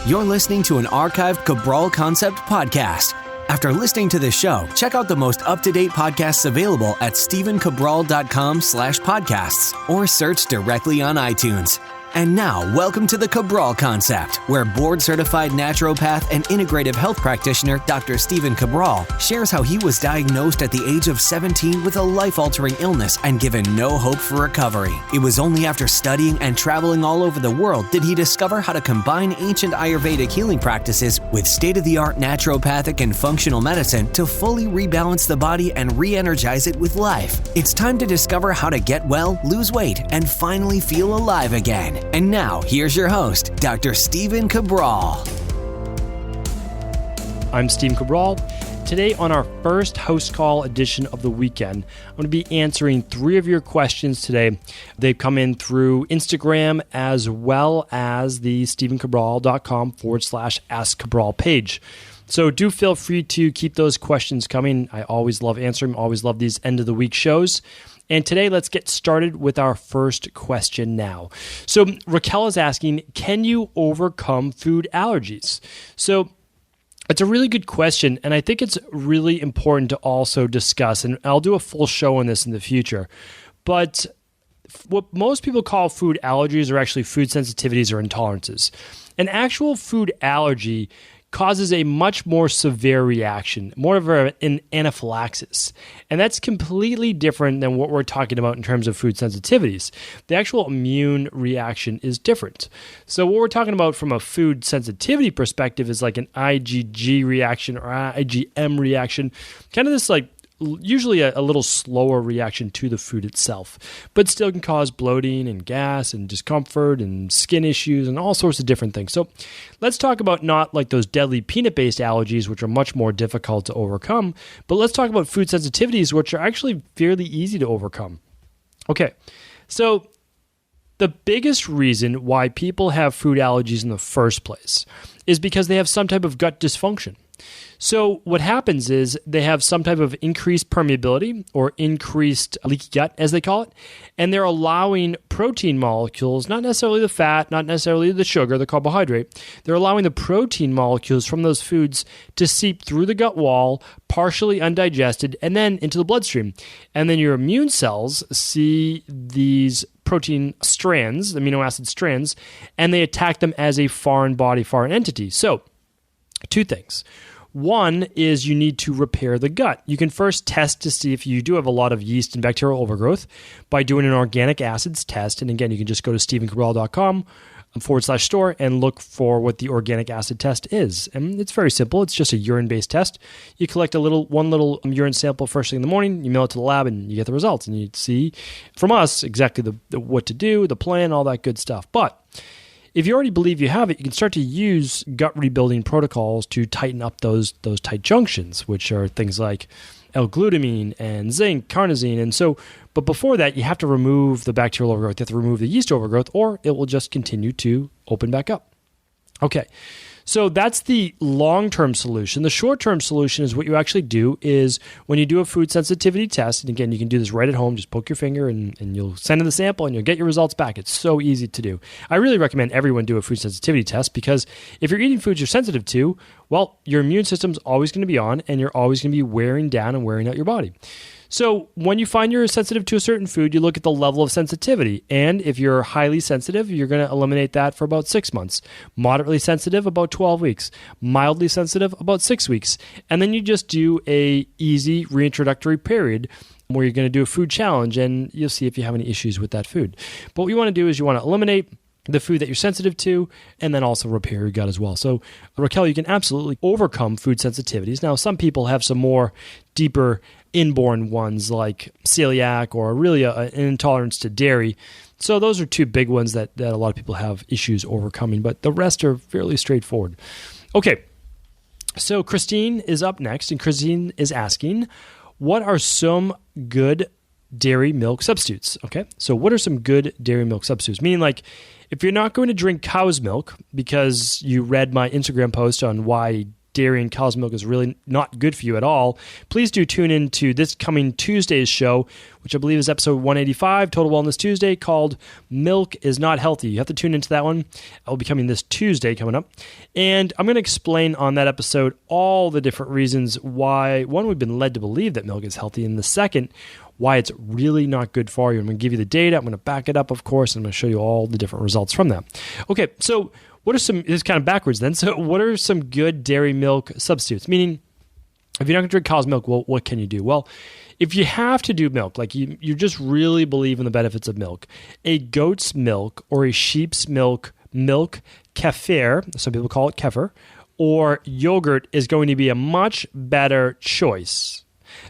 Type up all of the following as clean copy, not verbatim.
You're listening to an archived Cabral Concept podcast. After listening to this show, check out the most up-to-date podcasts available at stephencabral.com/podcasts or search directly on iTunes. And now, welcome to the Cabral Concept, where board-certified naturopath and integrative health practitioner Dr. Stephen Cabral shares how he was diagnosed at the age of 17 with a life-altering illness and given no hope for recovery. It was only after studying and traveling all over the world did he discover how to combine ancient Ayurvedic healing practices with state-of-the-art naturopathic and functional medicine to fully rebalance the body and re-energize it with life. It's time to discover how to get well, lose weight, and finally feel alive again. And now, here's your host, Dr. Stephen Cabral. I'm Stephen Cabral. Today, on our first HouseCall edition of the weekend, I'm going to be answering 3 of your questions today. They've come in through Instagram as well as the stephencabral.com/Ask Cabral page. So do feel free to keep those questions coming. I always love answering them, always love these end of the week shows. And today, let's get started with our first question now. So Raquel is asking, can you overcome food allergies? So it's a really good question, and I think it's really important to also discuss, and I'll do a full show on this in the future. But what most people call food allergies are actually food sensitivities or intolerances. An actual food allergy causes a much more severe reaction, more of an anaphylaxis. And that's completely different than what we're talking about in terms of food sensitivities. The actual immune reaction is different. So what we're talking about from a food sensitivity perspective is like an IgG reaction or IgM reaction, kind of this like usually a little slower reaction to the food itself, but still can cause bloating and gas and discomfort and skin issues and all sorts of different things. So let's talk about not like those deadly peanut-based allergies, which are much more difficult to overcome, but let's talk about food sensitivities, which are actually fairly easy to overcome. Okay, so the biggest reason why people have food allergies in the first place is because they have some type of gut dysfunction. So what happens is they have some type of increased permeability or increased leaky gut, as they call it, and they're allowing protein molecules, not necessarily the fat, not necessarily the sugar, the carbohydrate, they're allowing the protein molecules from those foods to seep through the gut wall, partially undigested, and then into the bloodstream. And then your immune cells see these protein strands, amino acid strands, and they attack them as a foreign body, foreign entity. So 2 things. One is you need to repair the gut. You can first test to see if you do have a lot of yeast and bacterial overgrowth by doing an organic acids test. And again, you can just go to stephencabral.com/store and look for what the organic acid test is. And it's very simple. It's just a urine-based test. You collect one little urine sample first thing in the morning, you mail it to the lab, and you get the results. And you see from us exactly what to do, the plan, all that good stuff. But if you already believe you have it, you can start to use gut rebuilding protocols to tighten up those tight junctions, which are things like L-glutamine and zinc, carnosine. And so, but before that, you have to remove the bacterial overgrowth. You have to remove the yeast overgrowth, or it will just continue to open back up. Okay, so that's the long-term solution. The short-term solution is what you actually do is when you do a food sensitivity test, and again, you can do this right at home, just poke your finger and you'll send in the sample and you'll get your results back. It's so easy to do. I really recommend everyone do a food sensitivity test because if you're eating foods you're sensitive to, well, your immune system's always going to be on and you're always going to be wearing down and wearing out your body. So when you find you're sensitive to a certain food, you look at the level of sensitivity. And if you're highly sensitive, you're going to eliminate that for about 6 months. Moderately sensitive, about 12 weeks. Mildly sensitive, about 6 weeks. And then you just do a easy reintroductory period where you're going to do a food challenge and you'll see if you have any issues with that food. But what you want to do is you want to eliminate the food that you're sensitive to, and then also repair your gut as well. So, Raquel, you can absolutely overcome food sensitivities. Now, some people have some more deeper inborn ones like celiac or really an intolerance to dairy. So those are 2 big ones that a lot of people have issues overcoming, but the rest are fairly straightforward. Okay, so Christine is up next, and Christine is asking, what are some good dairy milk substitutes? Okay, so what are some good dairy milk substitutes? Meaning like, if you're not going to drink cow's milk because you read my Instagram post on why dairy and cow's milk is really not good for you at all, please do tune in to this coming Tuesday's show, which I believe is episode 185, Total Wellness Tuesday, called Milk is Not Healthy. You have to tune into that one. It will be coming this Tuesday coming up. And I'm going to explain on that episode all the different reasons why, one, we've been led to believe that milk is healthy, and the second, why it's really not good for you. I'm going to give you the data. I'm going to back it up, of course, and I'm going to show you all the different results from that. Okay, so what are some, this is kind of backwards then, so what are some good dairy milk substitutes? Meaning, if you're not going to drink cow's milk, well, what can you do? Well, if you have to do milk, like you just really believe in the benefits of milk, a goat's milk or a sheep's milk, kefir, some people call it kefir, or yogurt is going to be a much better choice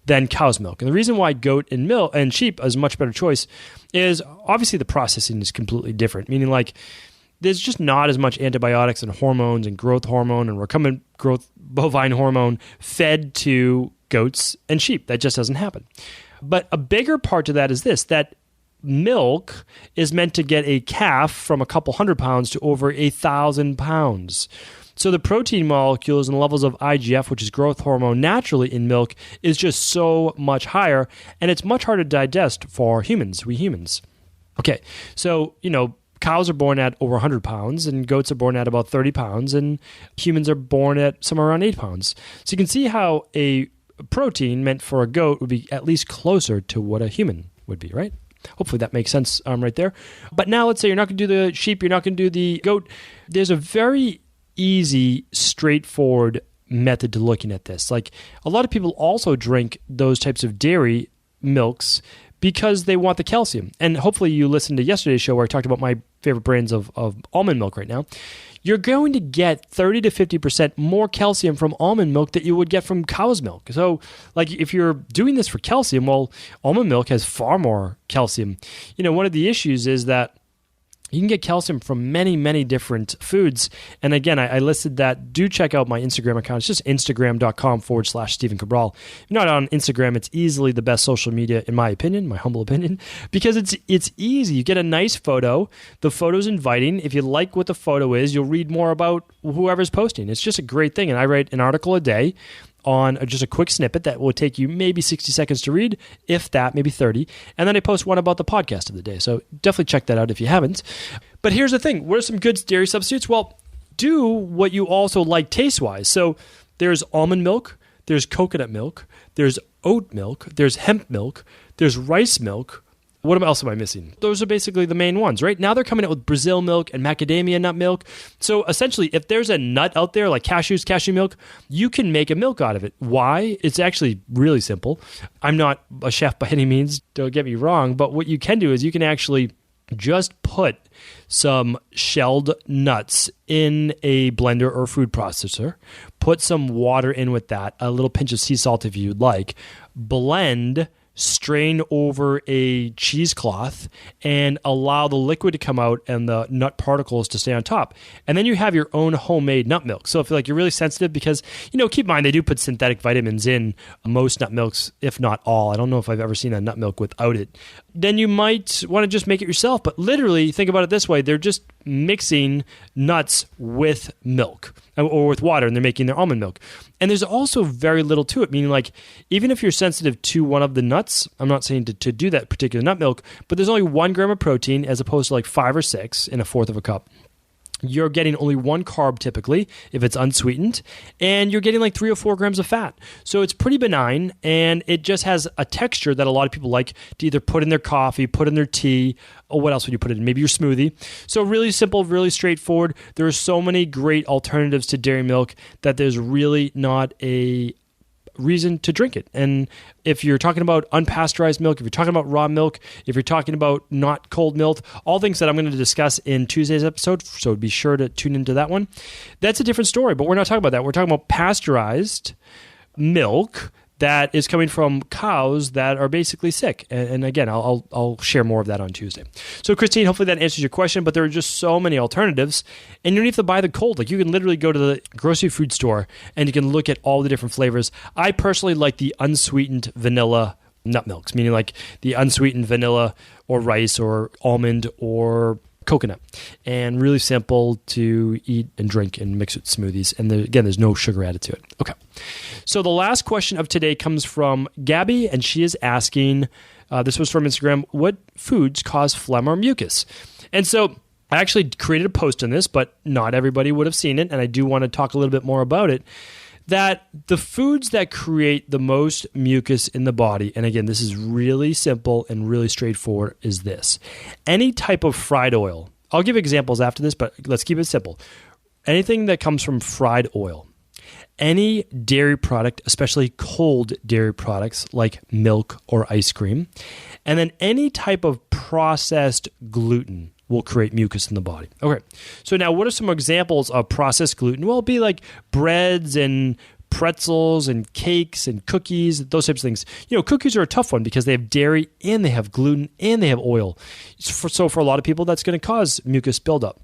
than cow's milk. And the reason why goat and milk and sheep is a much better choice is obviously the processing is completely different, meaning like there's just not as much antibiotics and hormones and growth hormone and recombinant growth bovine hormone fed to goats and sheep. That just doesn't happen. But a bigger part to that is this, that milk is meant to get a calf from a couple hundred pounds to over 1,000 pounds. So the protein molecules and the levels of IGF, which is growth hormone naturally in milk, is just so much higher, and it's much harder to digest for humans, we humans. Okay, so, cows are born at over 100 pounds, and goats are born at about 30 pounds, and humans are born at somewhere around 8 pounds. So you can see how a protein meant for a goat would be at least closer to what a human would be, right? Hopefully that makes sense right there. But now let's say you're not going to do the sheep, you're not going to do the goat. There's a very easy, straightforward method to looking at this. Like a lot of people also drink those types of dairy milks because they want the calcium. And hopefully you listened to yesterday's show where I talked about my favorite brands of almond milk right now. You're going to get 30 to 50% more calcium from almond milk that you would get from cow's milk. So like if you're doing this for calcium, well, almond milk has far more calcium. One of the issues is that you can get calcium from many, many different foods. And again, I listed that. Do check out my Instagram account. It's just instagram.com/Stephen Cabral. If you're not on Instagram, it's easily the best social media, in my opinion, my humble opinion, because it's easy. You get a nice photo. The photo's inviting. If you like what the photo is, you'll read more about whoever's posting. It's just a great thing. And I write an article a day on just a quick snippet that will take you maybe 60 seconds to read, if that, maybe 30. And then I post one about the podcast of the day. So definitely check that out if you haven't. But here's the thing. What are some good dairy substitutes? Well, do what you also like taste-wise. So there's almond milk, there's coconut milk, there's oat milk, there's hemp milk, there's rice milk. What else am I missing? Those are basically the main ones, right? Now they're coming out with Brazil milk and macadamia nut milk. So essentially, if there's a nut out there like cashews, cashew milk, you can make a milk out of it. Why? It's actually really simple. I'm not a chef by any means, don't get me wrong, but what you can do is you can actually just put some shelled nuts in a blender or food processor, put some water in with that, a little pinch of sea salt if you'd like, blend, strain over a cheesecloth, and allow the liquid to come out and the nut particles to stay on top. And then you have your own homemade nut milk. So if you're really sensitive, because, keep in mind, they do put synthetic vitamins in most nut milks, if not all. I don't know if I've ever seen a nut milk without it. Then you might want to just make it yourself. But literally, think about it this way. They're just mixing nuts with milk or with water, and they're making their almond milk. And there's also very little to it, meaning even if you're sensitive to one of the nuts, I'm not saying to do that particular nut milk, but there's only 1 gram of protein as opposed to 5 or 6 in a fourth of a cup. You're getting only 1 carb typically if it's unsweetened, and you're getting 3 or 4 grams of fat. So it's pretty benign, and it just has a texture that a lot of people like to either put in their coffee, put in their tea, or what else would you put it in? Maybe your smoothie. So really simple, really straightforward. There are so many great alternatives to dairy milk that there's really not a reason to drink it. And if you're talking about unpasteurized milk, if you're talking about raw milk, if you're talking about not cold milk, all things that I'm going to discuss in Tuesday's episode, so be sure to tune into that one. That's a different story, but we're not talking about that. We're talking about pasteurized milk that is coming from cows that are basically sick. And again, I'll share more of that on Tuesday. So Christine, hopefully that answers your question, but there are just so many alternatives, and you don't have to buy the cold. You can literally go to the grocery food store and you can look at all the different flavors. I personally like the unsweetened vanilla nut milks, meaning the unsweetened vanilla or rice or almond or coconut, and really simple to eat and drink and mix with smoothies. And there's no sugar added to it. Okay. So the last question of today comes from Gabi, and she is asking, this was from Instagram, what foods cause phlegm or mucus? And so I actually created a post on this, but not everybody would have seen it, and I do want to talk a little bit more about it, that the foods that create the most mucus in the body, and again, this is really simple and really straightforward, is this. Any type of fried oil. I'll give examples after this, but let's keep it simple. Anything that comes from fried oil. Any dairy product, especially cold dairy products like milk or ice cream. And then any type of processed gluten will create mucus in the body. Okay, so now what are some examples of processed gluten? Well, it'd be like breads and pretzels and cakes and cookies, those types of things. Cookies are a tough one because they have dairy and they have gluten and they have oil. So for a lot of people, that's going to cause mucus buildup.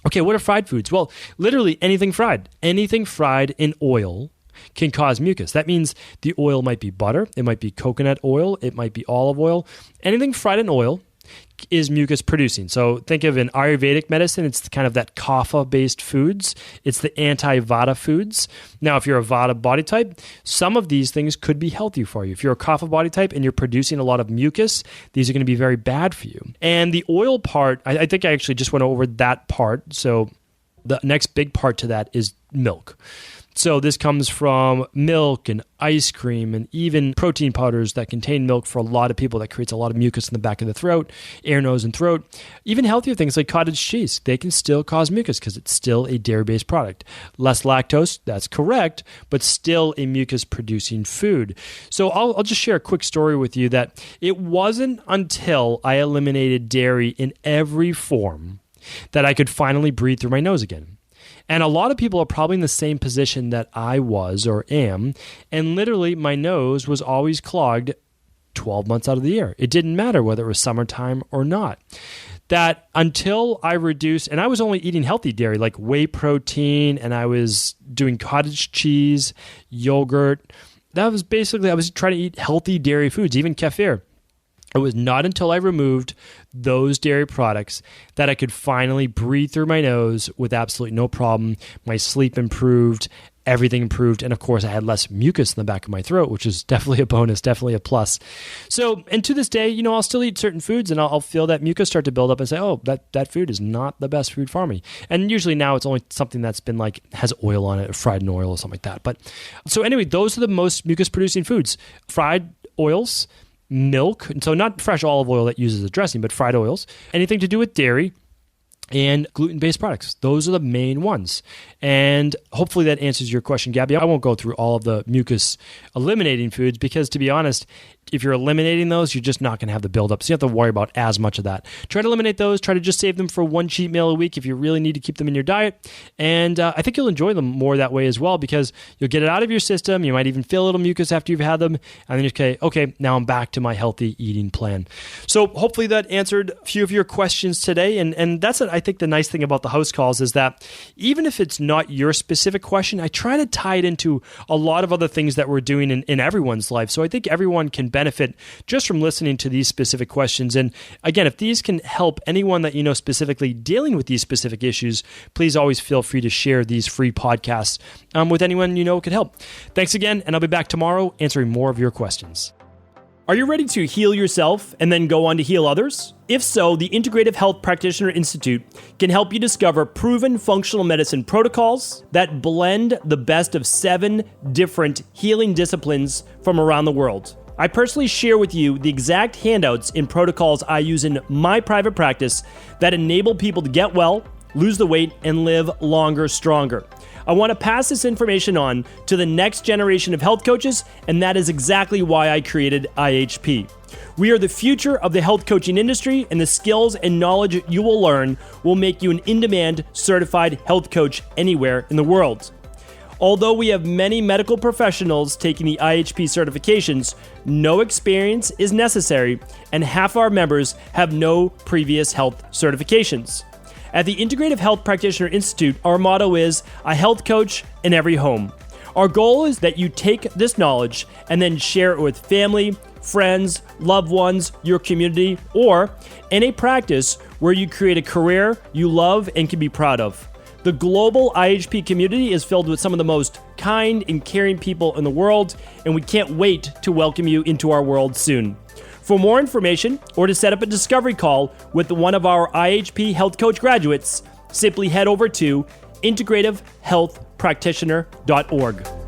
Okay, what are fried foods? Well, literally anything fried. Anything fried in oil can cause mucus. That means the oil might be butter, it might be coconut oil, it might be olive oil. Anything fried in oil is mucus producing. So think of in Ayurvedic medicine, it's kind of that kapha-based foods. It's the anti-vata foods. Now, if you're a vata body type, some of these things could be healthy for you. If you're a kapha body type and you're producing a lot of mucus, these are going to be very bad for you. And the oil part, I think I actually just went over that part. So the next big part to that is milk. So this comes from milk and ice cream and even protein powders that contain milk. For a lot of people, that creates a lot of mucus in the back of the throat, ear, nose, and throat. Even healthier things like cottage cheese, they can still cause mucus because it's still a dairy-based product. Less lactose, that's correct, but still a mucus-producing food. So I'll just share a quick story with you that it wasn't until I eliminated dairy in every form that I could finally breathe through my nose again. And a lot of people are probably in the same position that I was or am. And literally, my nose was always clogged 12 months out of the year. It didn't matter whether it was summertime or not. That until I reduced, and I was only eating healthy dairy, like whey protein, and I was doing cottage cheese, yogurt. That was basically, I was trying to eat healthy dairy foods, even kefir. It was not until I removed those dairy products that I could finally breathe through my nose with absolutely no problem. My sleep improved, everything improved, and of course I had less mucus in the back of my throat, which is definitely a bonus, definitely a plus. So, and to this day, I'll still eat certain foods and I'll feel that mucus start to build up and say, oh, that food is not the best food for me. And usually now it's only something that's been like, has oil on it, or fried in oil or something like that. But so anyway, those are the most mucus producing foods. Fried oils, milk, and so not fresh olive oil that uses a dressing, but fried oils, anything to do with dairy, and gluten-based products. Those are the main ones. And hopefully that answers your question, Gabi. I won't go through all of the mucus eliminating foods because, to be honest, if you're eliminating those, you're just not going to have the buildup. So you have to worry about as much of that. Try to eliminate those. Try to just save them for one cheat meal a week if you really need to keep them in your diet. And I think you'll enjoy them more that way as well because you'll get it out of your system. You might even feel a little mucus after you've had them. And then you say, okay, now I'm back to my healthy eating plan. So hopefully that answered a few of your questions today. And that's, I think, the nice thing about the house calls is that even if it's not your specific question, I try to tie it into a lot of other things that we're doing in everyone's life. So I think everyone can benefit just from listening to these specific questions. And again, if these can help anyone that you know specifically dealing with these specific issues, please always feel free to share these free podcasts with anyone you know could help. Thanks again, and I'll be back tomorrow answering more of your questions. Are you ready to heal yourself and then go on to heal others? If so, the Integrative Health Practitioner Institute can help you discover proven functional medicine protocols that blend the best of 7 different healing disciplines from around the world. I personally share with you the exact handouts and protocols I use in my private practice that enable people to get well, lose the weight, and live longer, stronger. I want to pass this information on to the next generation of health coaches, and that is exactly why I created IHP. We are the future of the health coaching industry, and the skills and knowledge you will learn will make you an in-demand certified health coach anywhere in the world. Although we have many medical professionals taking the IHP certifications, no experience is necessary, and half our members have no previous health certifications. At the Integrative Health Practitioner Institute, our motto is a health coach in every home. Our goal is that you take this knowledge and then share it with family, friends, loved ones, your community, or in a practice where you create a career you love and can be proud of. The global IHP community is filled with some of the most kind and caring people in the world, and we can't wait to welcome you into our world soon. For more information or to set up a discovery call with one of our IHP Health Coach graduates, simply head over to integrativehealthpractitioner.org.